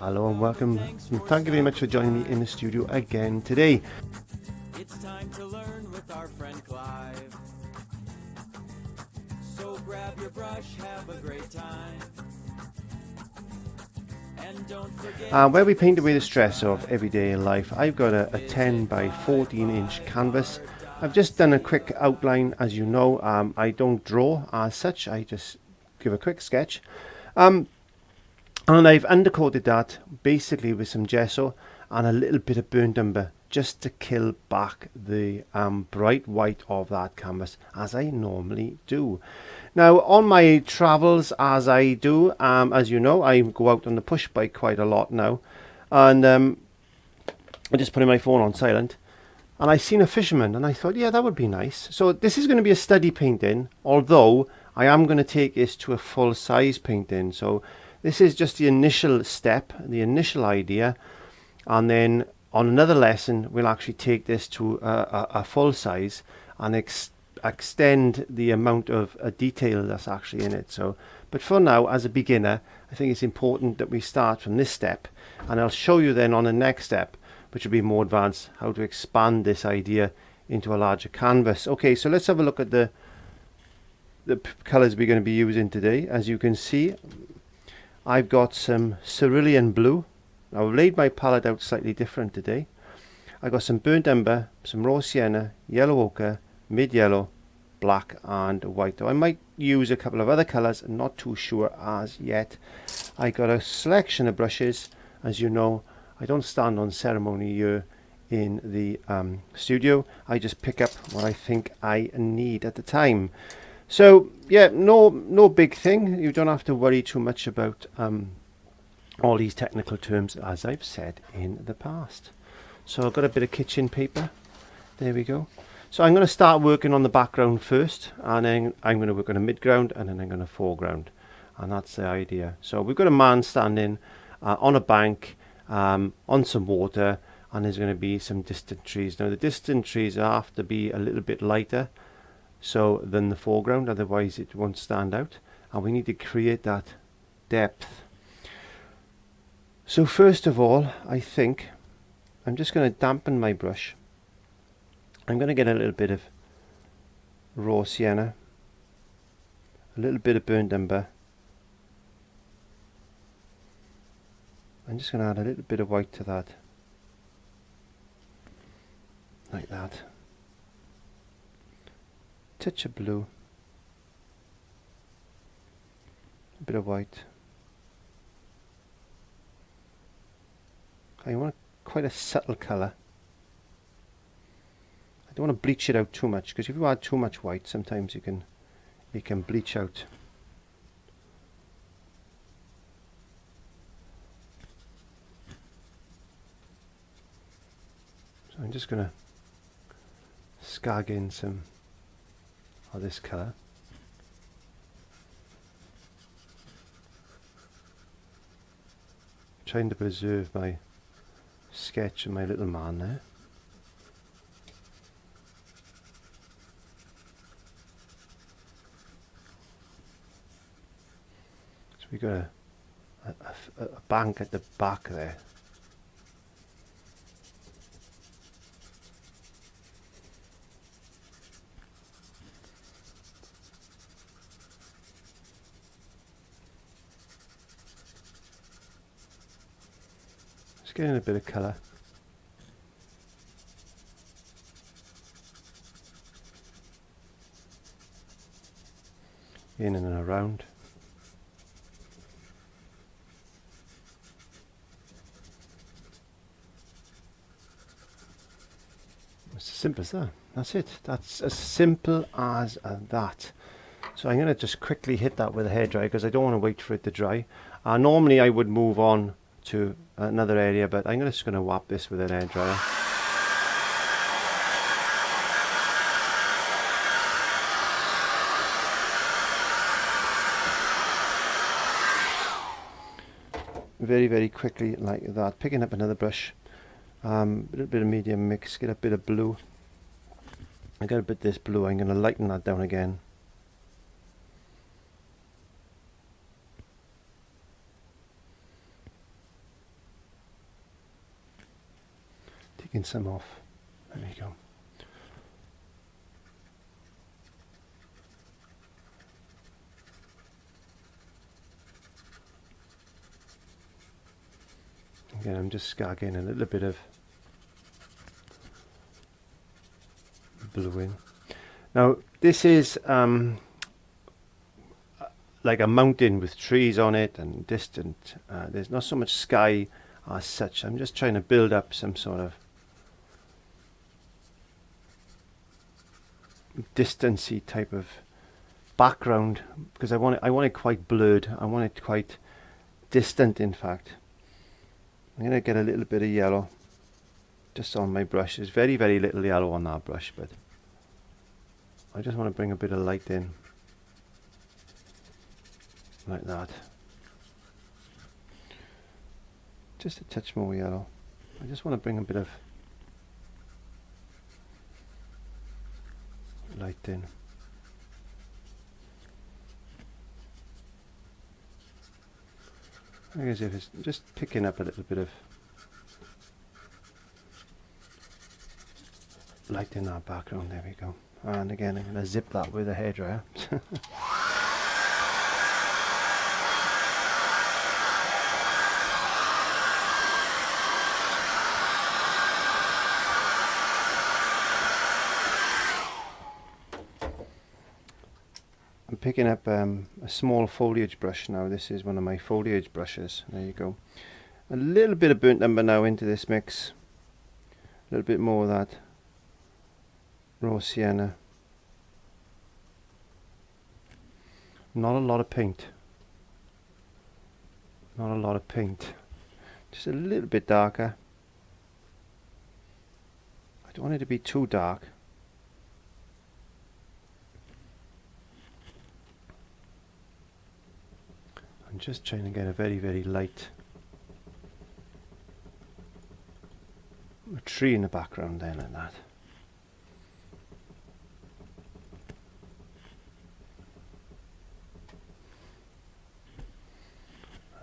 Hello and welcome, and thank you very much for joining me in the studio again today. It's time to learn with our friend Clive. So grab your brush, have a great time. And don't forget Where we paint away the stress of everyday life, I've got a 10 by 14 inch canvas. I've just done a quick outline. As you know, I don't draw as such, I just give a quick sketch. And I've undercoated that basically with some gesso and a little bit of burnt umber just to kill back the bright white of that canvas, as I normally do. Now on my travels, as I do, as you know, I go out on the push bike quite a lot now, and I just put my phone on silent, and I seen a fisherman and I thought, yeah, that would be nice. So this is going to be a study painting, although I am going to take this to a full size painting. So this is just the initial step, the initial idea, and then on another lesson we'll actually take this to a full size and extend the amount of detail that's actually in it. So, but for now, as a beginner, I think it's important that we start from this step, and I'll show you then on the next step, which will be more advanced, how to expand this idea into a larger canvas. Okay, so let's have a look at the colors we're going to be using today. As you can see, I've got some cerulean blue. I've laid my palette out slightly different today. I've got some burnt umber, some raw sienna, yellow ochre, mid yellow, black and white. Though I might use a couple of other colours, I'm not too sure as yet. I got a selection of brushes. As you know, I don't stand on ceremony here in the studio. I just pick up what I think I need at the time. So yeah, no big thing. You don't have to worry too much about all these technical terms, as I've said in the past. So I've got a bit of kitchen paper. There we go. So I'm going to start working on the background first, and then I'm going to work on a midground, and then I'm going to foreground, and that's the idea. So we've got a man standing on a bank on some water, and there's going to be some distant trees. Now the distant trees have to be a little bit lighter than the foreground, otherwise it won't stand out, and we need to create that depth. So first of all, I think I'm just going to dampen my brush. I'm going to get a little bit of raw sienna, a little bit of burnt umber. I'm just going to add a little bit of white to that, like that. Touch of blue, a bit of white. I want quite a subtle colour. I don't want to bleach it out too much, because if you add too much white, sometimes it can bleach out. So I'm just going to scag in some of this colour. Trying to preserve my sketch of my little man there. So we got a bank at the back there. Just getting a bit of colour. In and around. It's as simple as that. That's it. That's as simple as that. So I'm going to just quickly hit that with a hairdryer, because I don't want to wait for it to dry. Normally I would move on to another area, but I'm just going to whap this with an hairdryer. Very quickly like that. Picking up another brush, a little bit of medium mix, get a bit of blue. I got a bit of this blue, I'm going to lighten that down again. taking some off. There we go. Again, I'm just scagging a little bit of blue in. Now this is like a mountain with trees on it and distant. There's not so much sky as such. I'm just trying to build up some sort of distancy type of background, because I want it quite blurred. I want it quite distant, in fact. I'm going to get a little bit of yellow just on my brush. There's very, very little yellow on that brush, but I just want to bring a bit of light in, like that. Just a touch more yellow. I just want to bring a bit of light in. I guess if it's just picking up a little bit of light in that background. There we go. And again, I'm going to zip that with a hairdryer. I'm picking up a small foliage brush now. This is one of my foliage brushes. There you go. A little bit of burnt umber now into this mix. A little bit more of that raw sienna. Not a lot of paint. Not a lot of paint. Just a little bit darker. I don't want it to be too dark. I'm just trying to get a very, very light tree in the background there, like that.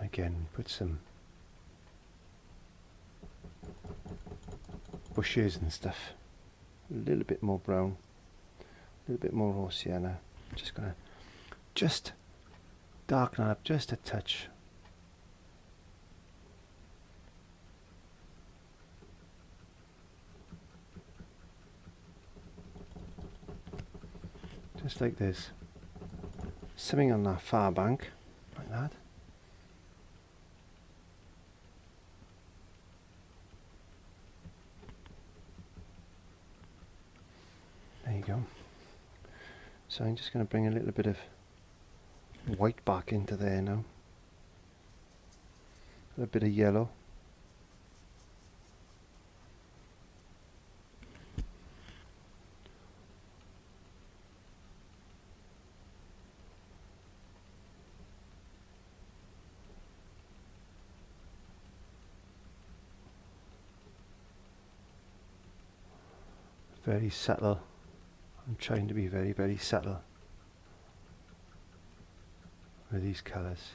Again, put some bushes and stuff. A little bit more brown, a little bit more raw sienna. Just gonna darken it up just a touch. Just like this. Something on that far bank, like that. There you go. So I'm just going to bring a little bit of white back into there now. A bit of yellow. Very subtle. I'm trying to be very, very subtle with these colours.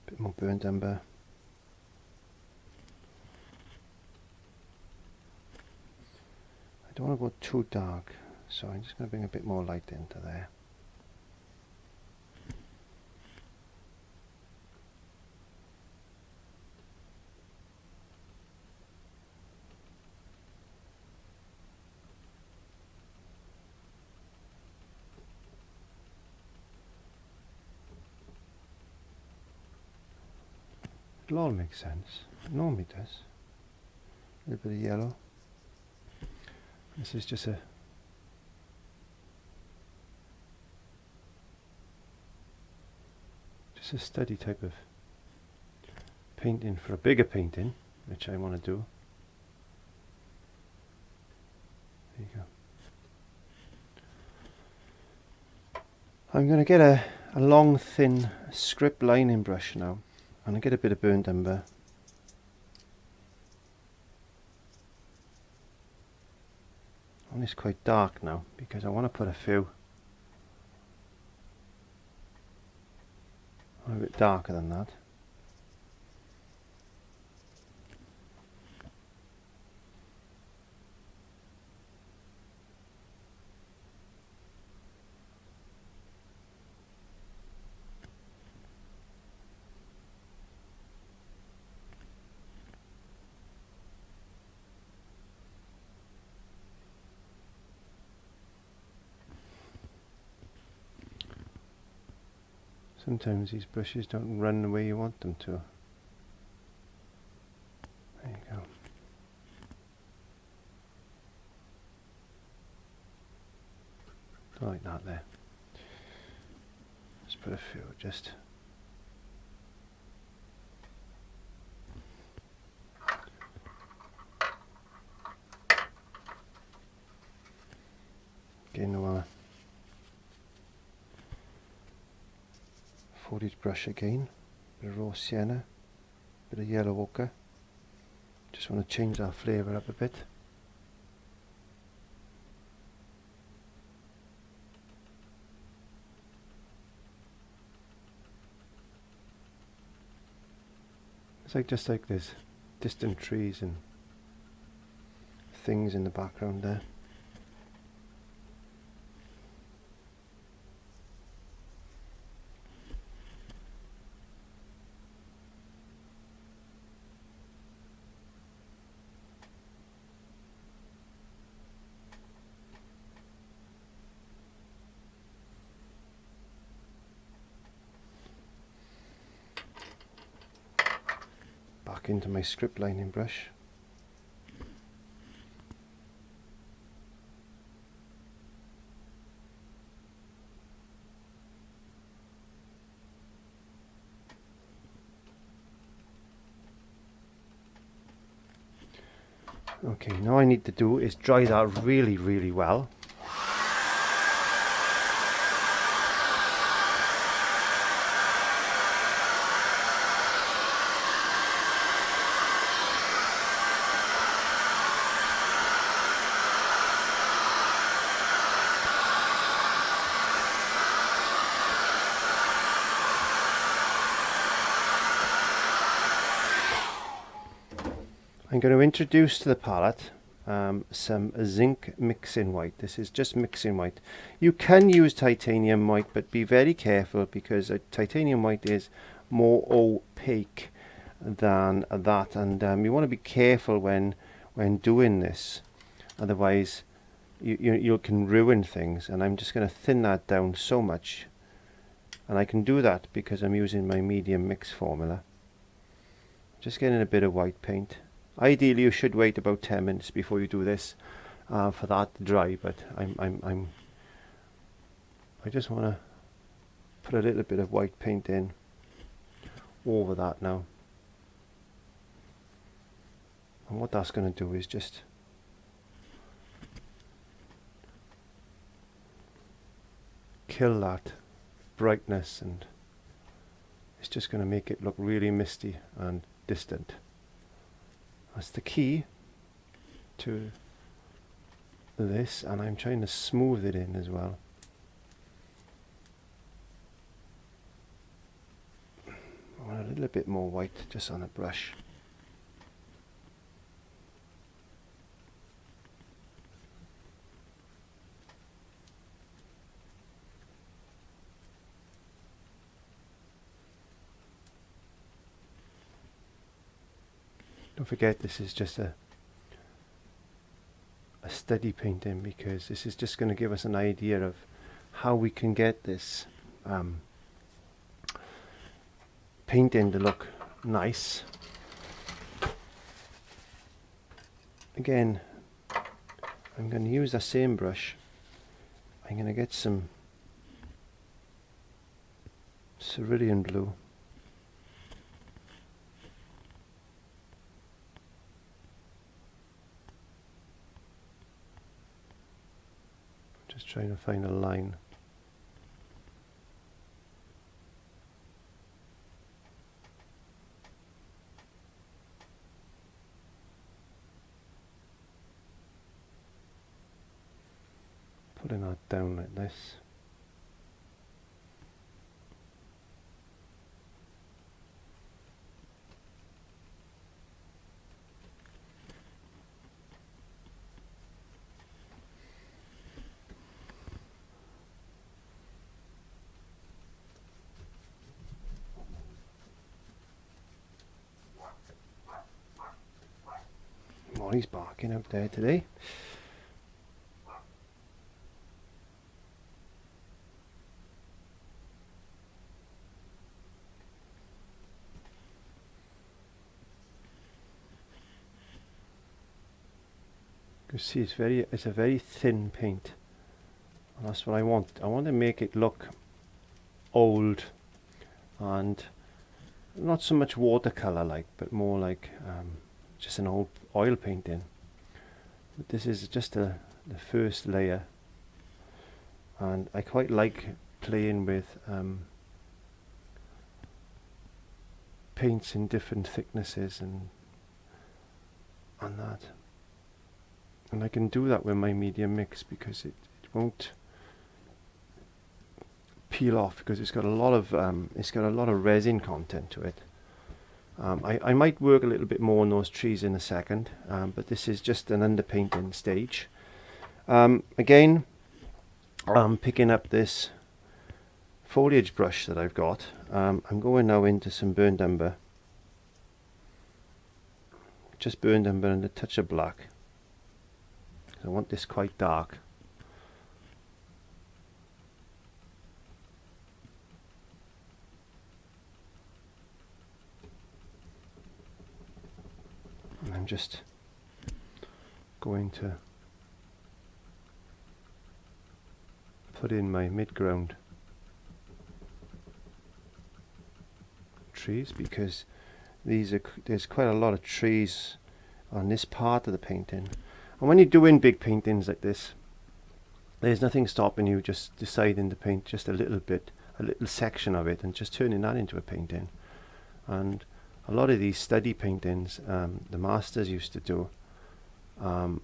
Bit more burnt umber. I don't want to go too dark, so I'm just going to bring a bit more light into there. It'll all make sense. It normally does. A little bit of yellow. This is just a steady type of painting for a bigger painting, which I want to do. There you go. I'm going to get a long, thin script lining brush now. And I get a bit of burnt umber. And it's quite dark now because I want to put a few A bit darker than that. Sometimes these brushes don't run the way you want them to. There you go. Like that there. Let's put a few just. Again, foliage brush again, bit of raw sienna, bit of yellow ochre. Just want to change that flavour up a bit. It's like just like there's distant trees and things in the background there. Back into my script lining brush. Okay, now I need to do is dry that really, really well. I'm going to introduce to the palette some zinc mixing white. This is just mixing white. You can use titanium white, but be very careful because titanium white is more opaque than that, and you want to be careful when doing this, otherwise you can ruin things. And I'm just going to thin that down so much, and I can do that because I'm using my medium mix formula. Just getting a bit of white paint. Ideally, you should wait about 10 minutes before you do this for that to dry. But I just want to put a little bit of white paint in over that now. And what that's going to do is just kill that brightness, and it's just going to make it look really misty and distant. That's the key to this, and I'm trying to smooth it in as well. I want a little bit more white just on the brush. Don't forget, this is just a steady painting, because this is just going to give us an idea of how we can get this painting to look nice. Again, I'm going to use the same brush. I'm going to get some cerulean blue. Just trying to find a line. Putting that down like this. he's barking out there today. You see, it's a very thin paint, and that's what I want. I want to make it look old and not so much watercolor like, but more like just an old oil painting. But this is just the first layer, and I quite like playing with paints in different thicknesses and that. And I can do that with my medium mix because it won't peel off, because it's got a lot of resin content to it. I might work a little bit more on those trees in a second, but this is just an underpainting stage. Again, I'm picking up this foliage brush that I've got. I'm going now into some burnt umber, just burnt umber and a touch of black. I want this quite dark. And I'm just going to put in my mid-ground trees, because there's quite a lot of trees on this part of the painting. And when you're doing big paintings like this, there's nothing stopping you just deciding to paint just a little bit, a little section of it, and just turning that into a painting. And a lot of these study paintings, the masters used to do, and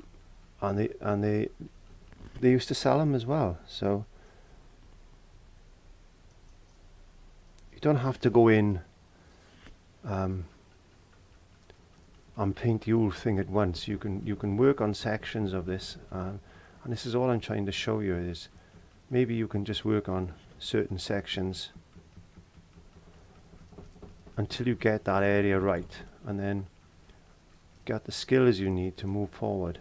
they used to sell them as well. So you don't have to go in and paint the whole thing at once. You can work on sections of this, and this is all I'm trying to show you, is maybe you can just work on certain sections until you get that area right, and then get the skills you need to move forward.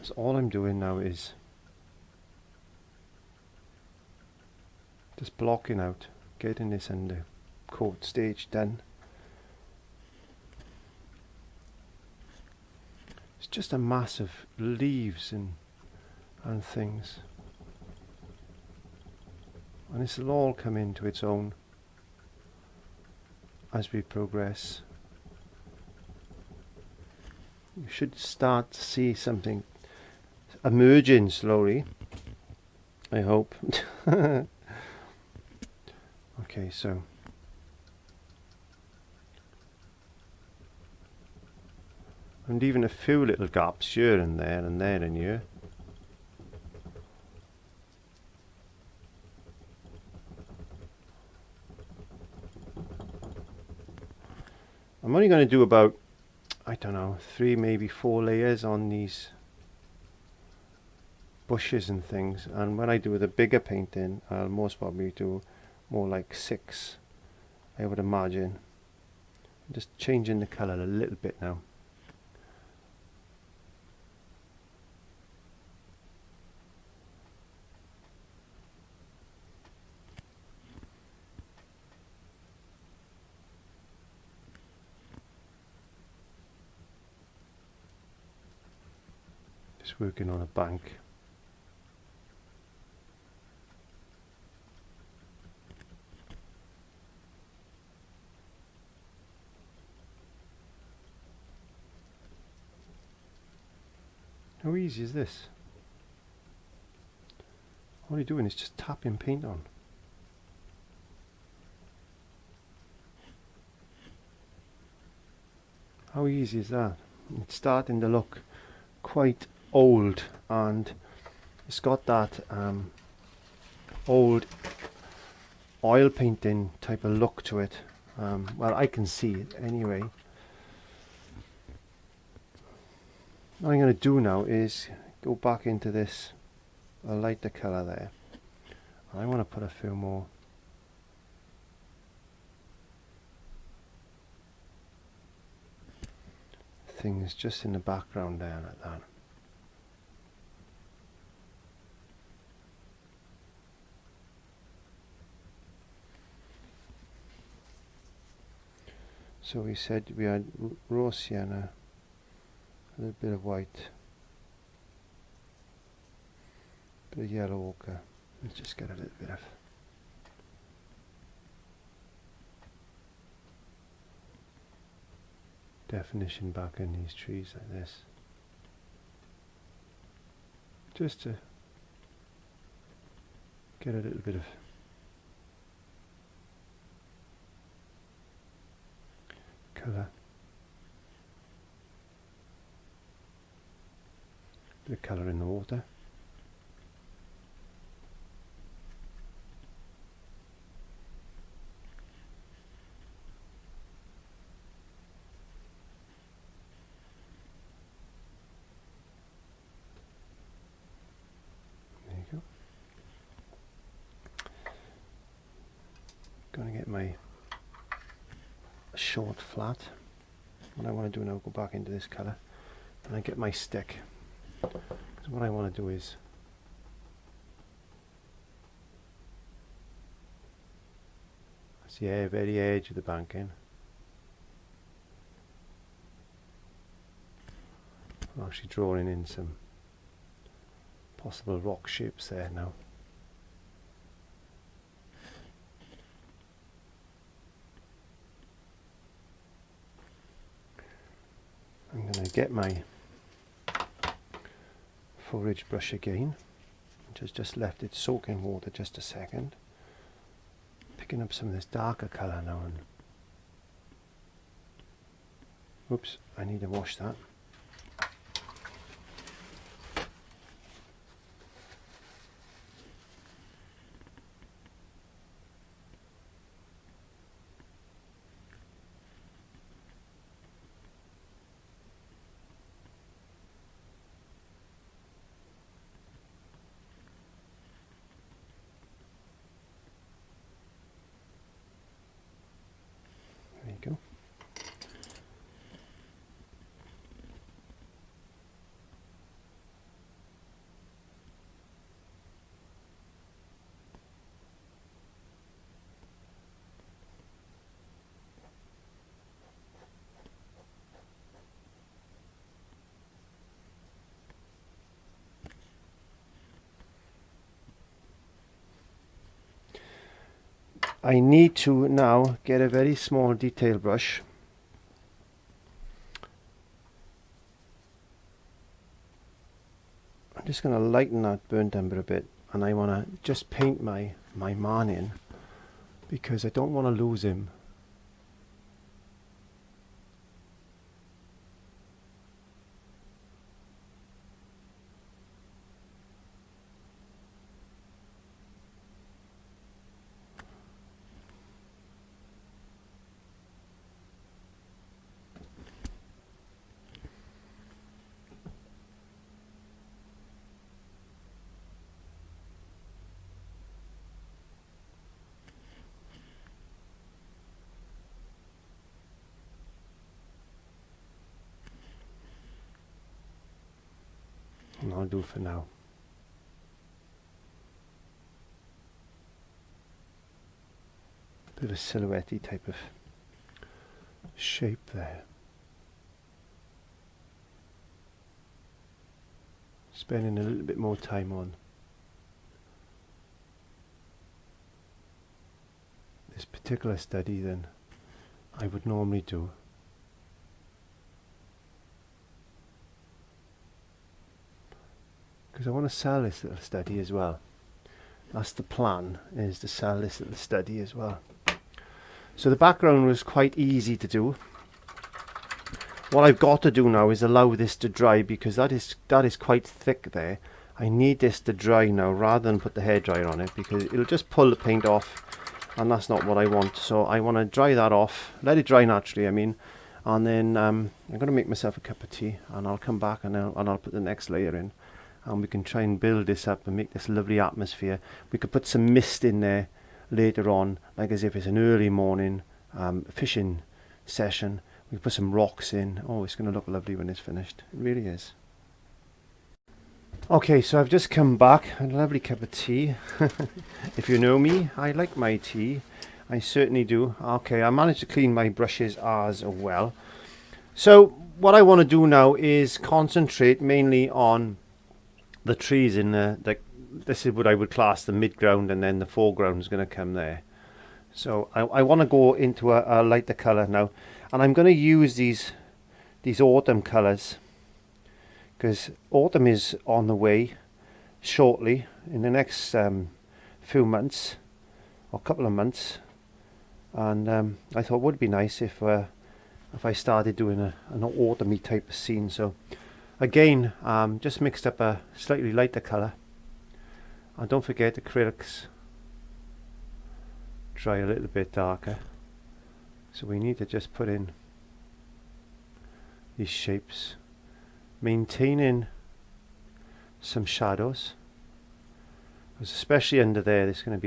So all I'm doing now is just blocking out, getting this undercoat stage done. It's just a mass of leaves and things, and this will all come into its own as we progress. You should start to see something emerging slowly, I hope. Okay, so and even a few little gaps here and there and there and here. I'm only going to do about, I don't know, 3 maybe 4 layers on these bushes and things, and when I do the bigger painting, I'll most probably do more like 6, I would imagine. I'm just changing the colour a little bit now. Just working on a bank. How easy is this? All you're doing is just tapping paint on. How easy is that? It's starting to look quite old, and it's got that old oil painting type of look to it. Well, I can see it anyway. What I'm going to do now is go back into this a lighter colour there. I want to put a few more things just in the background there like that. So we said we had raw sienna, a little bit of white, bit of yellow ochre. Let's just get a little bit of definition back in these trees like this, just to get a little bit of colour, bit of colour in the water. Going to get my short flat. What I want to do now, go back into this colour, and I get my stick. So what I want to do is that's the very edge of the banking. I'm actually drawing in some possible rock shapes there now. I'm going to get my foliage brush again, which has just left it soak in water just a second. Picking up some of this darker colour now, and oops, I need to wash that. There you go. I need to now get a very small detail brush I'm just going to lighten that burnt umber a bit, and I want to just paint my man in because I don't want to lose him. And I'll do for now. Bit of a silhouette-y type of shape there. Spending a little bit more time on this particular study than I would normally do. Because I want to sell this little study as well. That's the plan, is to sell this little study as well. So the background was quite easy to do. What I've got to do now is allow this to dry, because that is quite thick there. I need this to dry now rather than put the hairdryer on it, because it'll just pull the paint off, and that's not what I want. So I want to dry that off, let it dry naturally, I mean, and then I'm going to make myself a cup of tea, and I'll come back and I'll put the next layer in. And we can try and build this up and make this lovely atmosphere. We could put some mist in there later on, like as if it's an early morning fishing session We put some rocks in. Oh, it's going to look lovely when it's finished. It really is. Okay, so I've just come back. A lovely cup of tea. If you know me, I like my tea. I certainly do. Okay, I managed to clean my brushes as well. So what I want to do now is concentrate mainly on the trees in this is what I would class the midground, and then the foreground is going to come there. So I want to go into a lighter colour now, and I'm going to use these autumn colours, because autumn is on the way shortly, in the next few months or couple of months, and I thought it would be nice if I started doing an autumny type of scene. So again, just mixed up a slightly lighter colour, and don't forget acrylics dry a little bit darker, so we need to just put in these shapes, maintaining some shadows, because especially under there, it's going to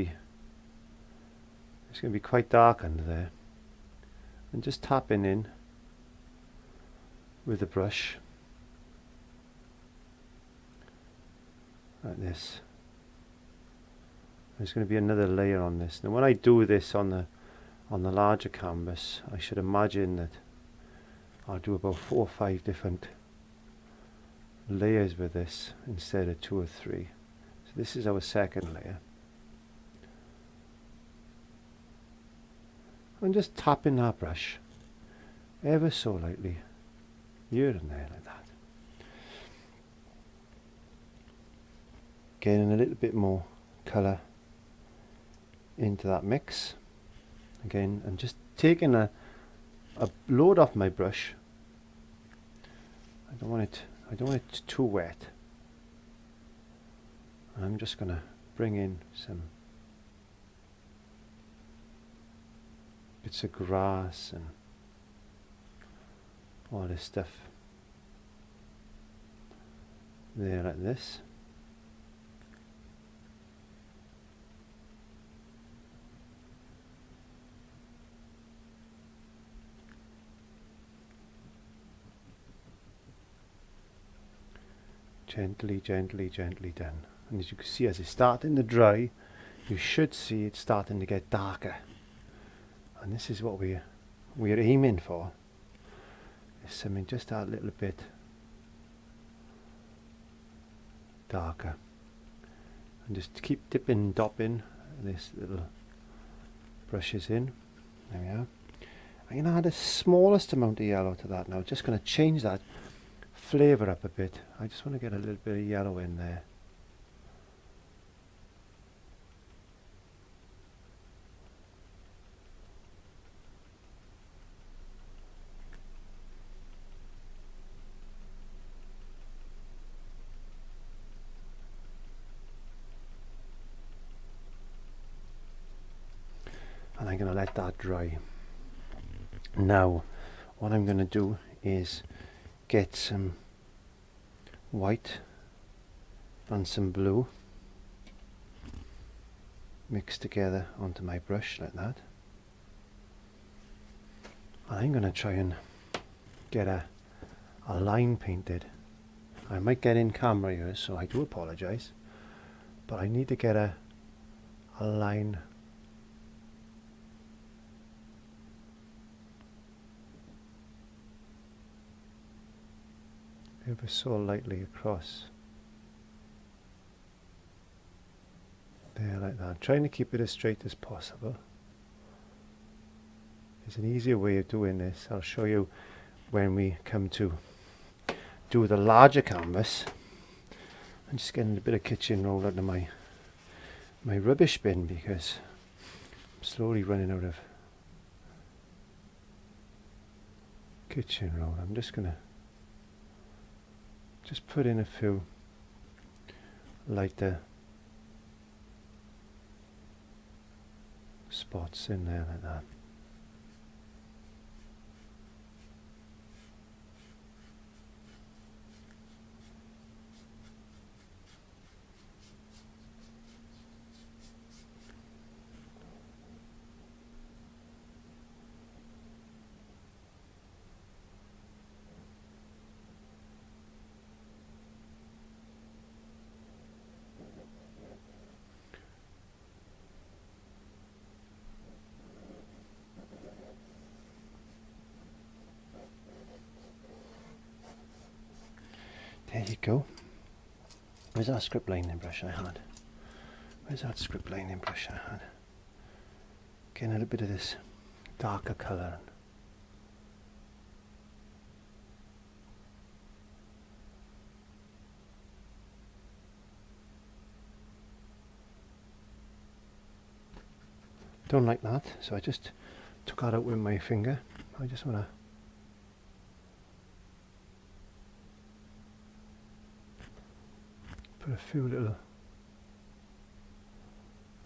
be quite dark under there, and just tapping in with the brush like this. There's going to be another layer on this. Now when I do this on the larger canvas, I should imagine that I'll do about 4 or 5 different layers with this instead of 2 or 3. So this is our second layer. And just tapping that brush ever so lightly here and there like that. Getting a little bit more colour into that mix. Again, I'm just taking a load off my brush. I don't want it too wet. I'm just going to bring in some bits of grass and all this stuff there like this. Gently, gently, gently done. And as you can see, as it's starting to dry, you should see it starting to get darker. And this is what we're aiming for. Is something just a little bit darker. And just keep dipping and dopping this little brushes in. There we are. I'm going to add the smallest amount of yellow to that now. Just going to change that flavour up a bit. I just want to get a little bit of yellow in there. And I'm going to let that dry. Now what I'm going to do is get some white and some blue mixed together onto my brush like that. And I'm going to try and get a line painted. I might get in camera here, so I do apologise, but I need to get a line ever so lightly across there like that. I'm trying to keep it as straight as possible. There's an easier way of doing this. I'll show you when we come to do the larger canvas. I'm just getting a bit of kitchen roll out of my rubbish bin, because I'm slowly running out of kitchen roll. I'm just going to put in a few lighter spots in there like that. There you go. Where's that script lining brush I had? Where's that script lining brush I had? Getting a little bit of this darker colour. Don't like that, so I just took that out with my finger. I just want to put a few little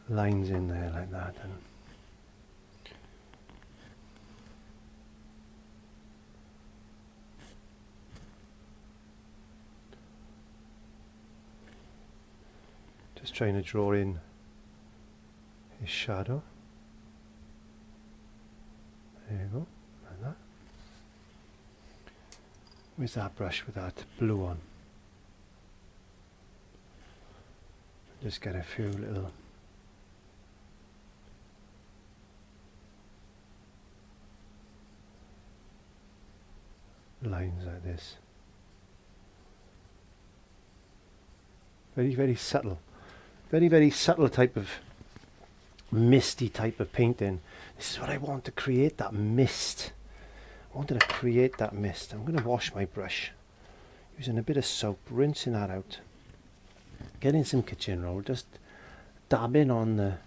lines in there like that, and just trying to draw in his shadow. There you go, like that. Where's that brush with that blue on? Just get a few little lines like this. Very, very subtle. Very, very subtle type of misty type of painting. This is what I want to create, that mist. I wanted to create that mist. I'm going to wash my brush using a bit of soap, rinsing that out. Getting some kitchen roll, just dabbing on the,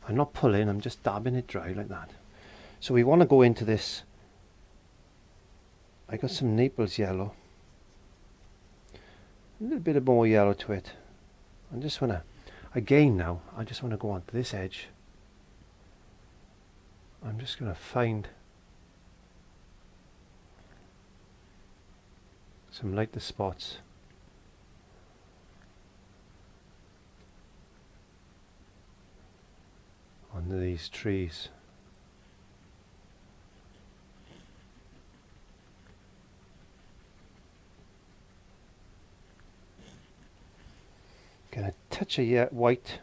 I'm not pulling, I'm just dabbing it dry like that. So we want to go into this. I got some Naples yellow, a little bit of more yellow to it. I just want to, again now, I just want to go onto this edge. I'm just going to find some lighter spots. Under these trees. Get a touch of white,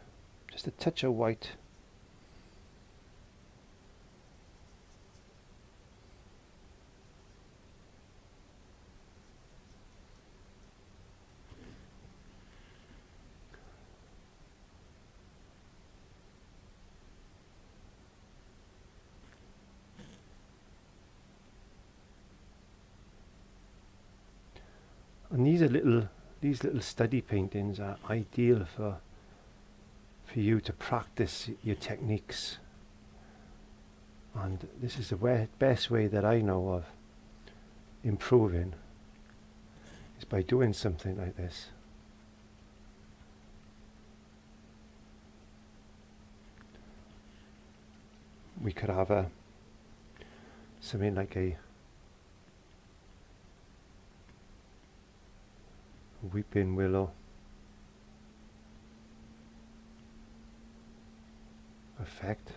just a touch of white. And these little study paintings are ideal for you to practice your techniques. And this is the best way that I know of improving, is by doing something like this. We could have something like a weeping willow effect.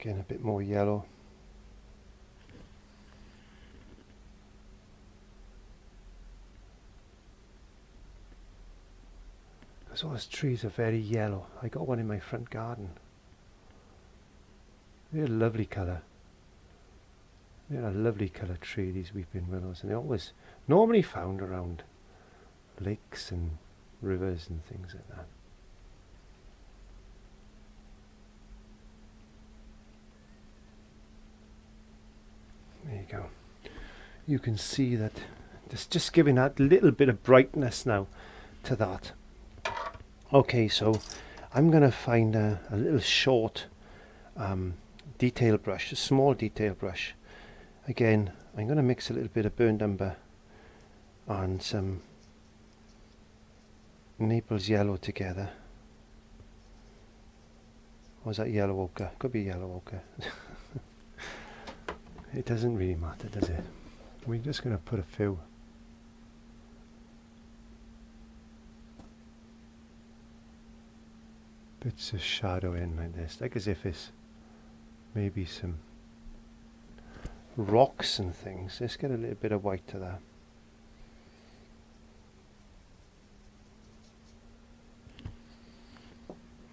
Getting a bit more yellow. Because all those trees are very yellow. I got one in my front garden. They're a lovely colour. They're a lovely colour tree, these weeping willows, and they're always normally found around lakes and rivers and things like that. There you go. You can see that it's just giving that little bit of brightness now to that. Okay, so I'm going to find a little short detail brush, a small detail brush. Again, I'm going to mix a little bit of burnt umber and some Naples yellow together. Or is that yellow ochre? Could be yellow ochre. It doesn't really matter, does it? We're just going to put a few bits of shadow in like this, like as if it's maybe some rocks and things. Let's get a little bit of white to that.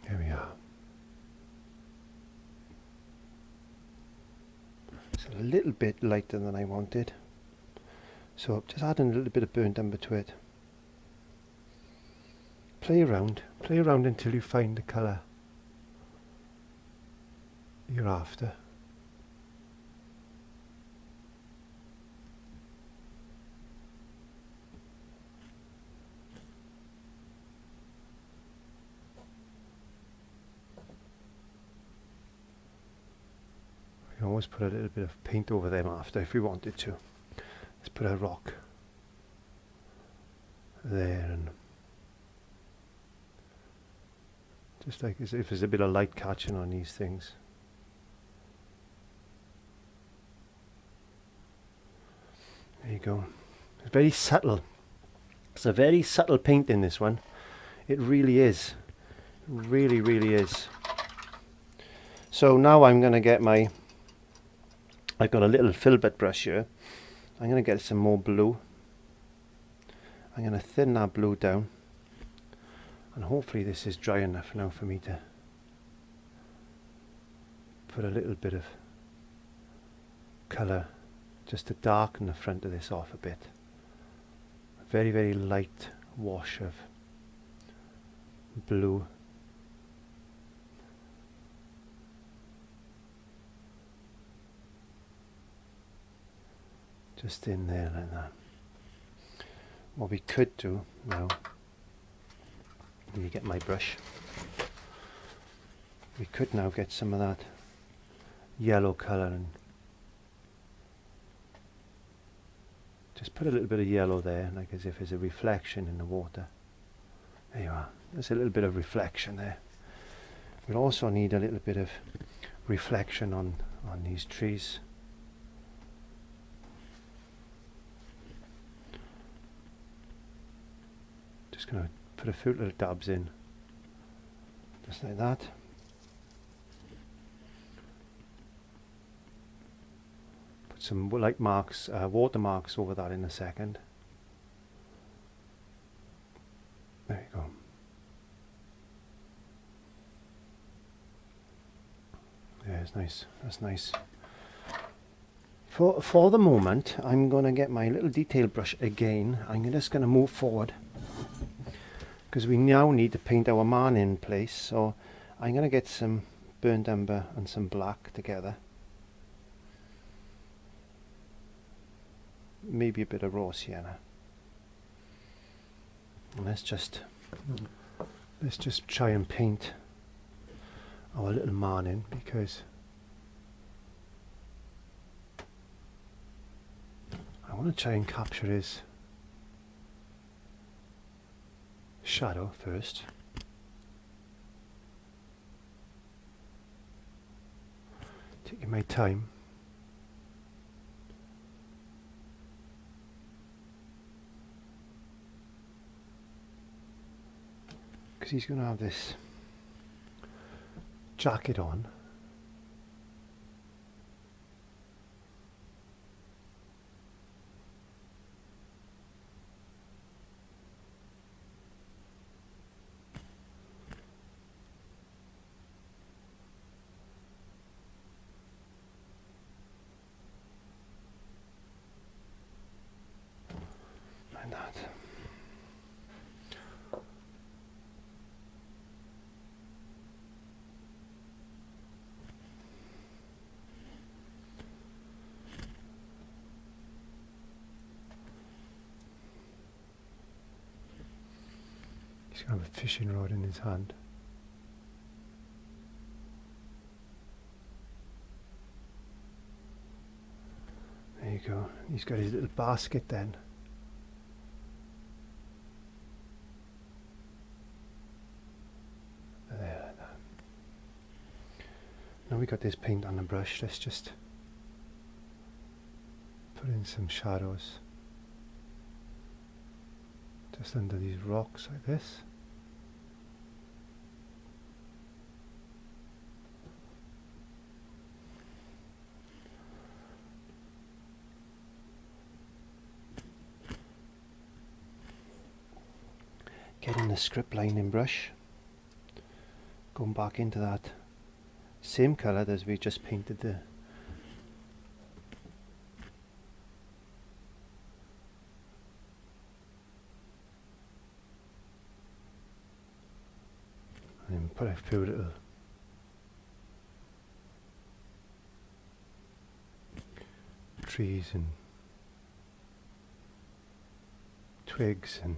There we are. It's a little bit lighter than I wanted, so just adding a little bit of burnt umber to it. Play around until you find the colour you're after. We can always put a little bit of paint over them after if we wanted to. Let's put a rock there, and just like as if there's a bit of light catching on these things. There you go. It's very subtle. It's a very subtle paint in this one. It really is. It really, really is. So now I'm going to get my... I've got a little filbert brush here. I'm going to get some more blue. I'm going to thin that blue down. And hopefully this is dry enough now for me to put a little bit of colour just to darken the front of this off a bit. A very, very light wash of blue. Just in there like that. What we could do now, let me get my brush. We could now get some of that yellow colour and just put a little bit of yellow there, like as if there's a reflection in the water. There you are. There's a little bit of reflection there. We'll also need a little bit of reflection on these trees. Just going to put a few little dabs in, just like that. Put some light marks, watermarks over that in a second. There you go. Yeah, it's nice. That's nice. For the moment, I'm going to get my little detail brush again. I'm just going to move forward, because we now need to paint our man in place. So I'm going to get some burnt umber and some black together. Maybe a bit of raw sienna. And let's just try and paint our little man in, because I want to try and capture his shadow first. Taking my time. Because he's going to have this jacket on. Like that. He's going to have a fishing rod in his hand. There you go. He's got his little basket then. There, like that. Now we got this paint on the brush. Let's just Put in some shadows just under these rocks like this. Getting the script lining brush, going back into that same colour as we just painted the and put a few little trees and twigs and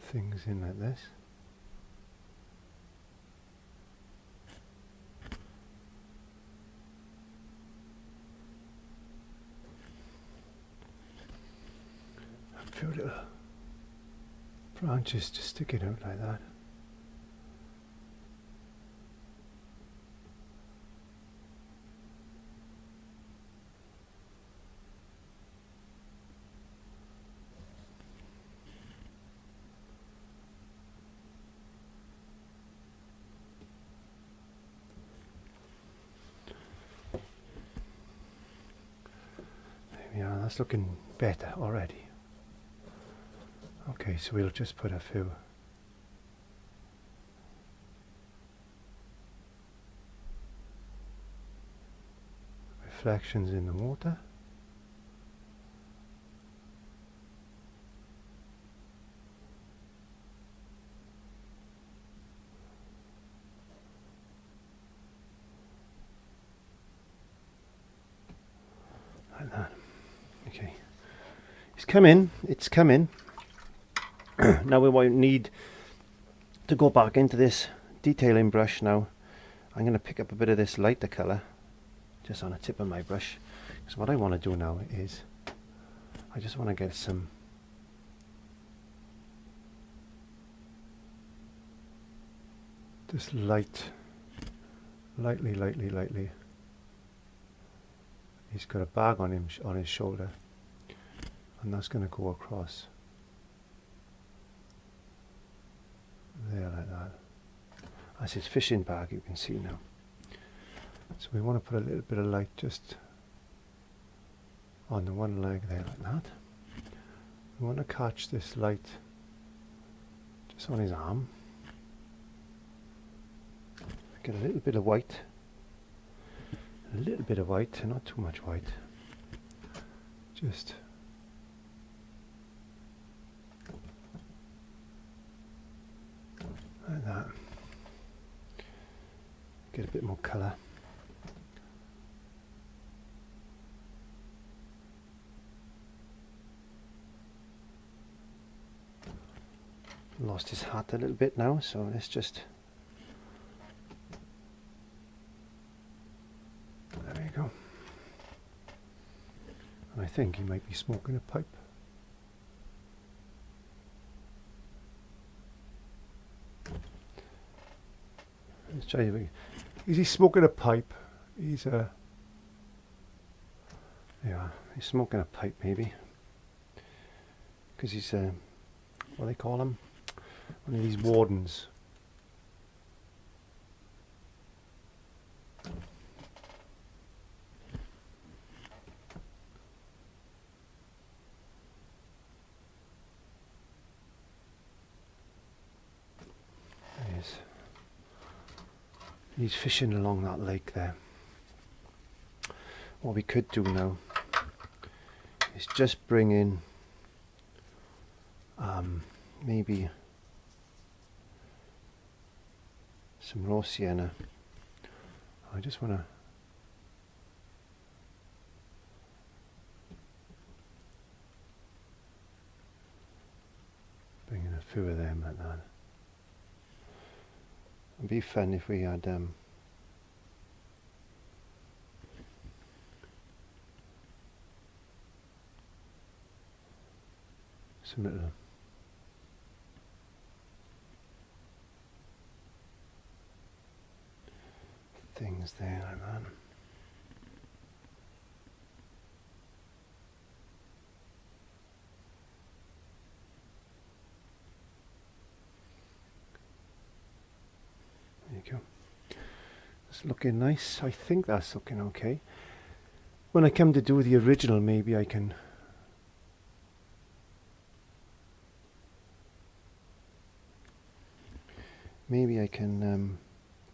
things in like this. A few little branches just sticking out like that. Yeah, that's looking better already. Okay, so we'll just put a few reflections in the water. Like that. Okay, it's coming. Now we won't need to go back into this detailing brush now. I'm going to pick up a bit of this lighter colour just on the tip of my brush. So what I want to do now is I just want to get some this lightly. He's got a bag on him on his shoulder, and that's going to go across there like that. That's his fishing bag, you can see now. So we want to put a little bit of light just on the one leg there like that. We want to catch this light just on his arm. Get a little bit of white. A little bit of white, not too much white. Just like that. Get a bit more colour. Lost his hat a little bit now, so let's just. There we go. And I think he might be smoking a pipe. Let's try it. Is he smoking a pipe? He's yeah, he's smoking a pipe maybe. Because he's what do they call him? One of these wardens. He's fishing along that lake there. What we could do now is just bring in maybe some raw sienna. I just want to bring in a few of them like that. It'd be fun if we had some little lines there like that. There you go. It's looking nice. I think that's looking okay. When I come to do the original, maybe I can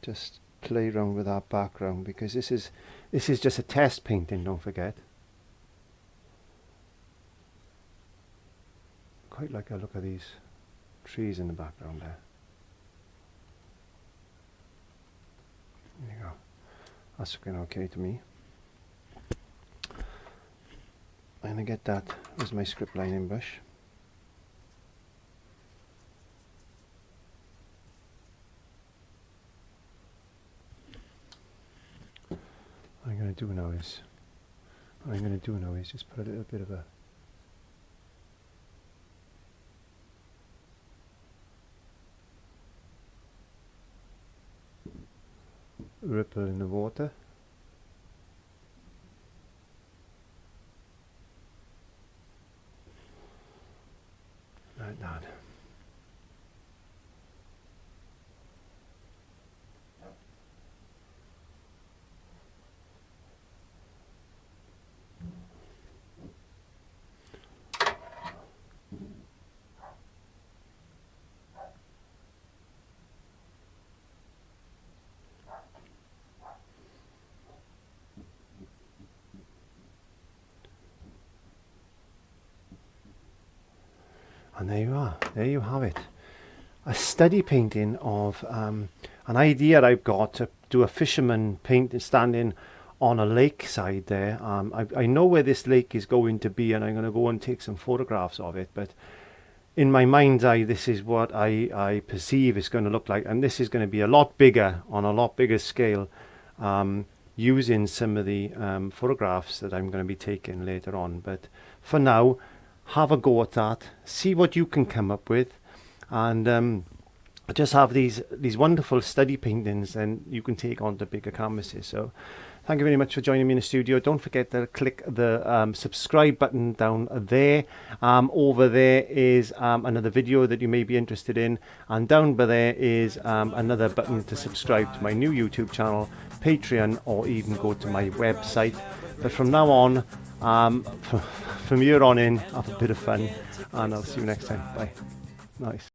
just play around with that background, because this is just a test painting, don't forget. Quite like a look at these trees in the background there. There you go. That's looking okay to me. I'm going to get that as my script lining brush. What I'm going to do now is just put a little bit of a ripple in the water. Like that. And there you are, there you have it. A study painting of an idea I've got to do a fisherman painting standing on a lakeside there. I know where this lake is going to be, and I'm going to go and take some photographs of it, but in my mind's eye this is what I perceive it's going to look like, and this is going to be a lot bigger, on a lot bigger scale, using some of the photographs that I'm going to be taking later on. But for now, have a go at that, see what you can come up with, and just have these wonderful study paintings, and you can take on to bigger canvases. So thank you very much for joining me in the studio. Don't forget to click the subscribe button down there. Over there is another video that you may be interested in, and down by there is another button to subscribe to my new YouTube channel, Patreon, or even go to my website. But from now on, from here on in, have a bit of fun, and I'll see you next time. Bye. Nice.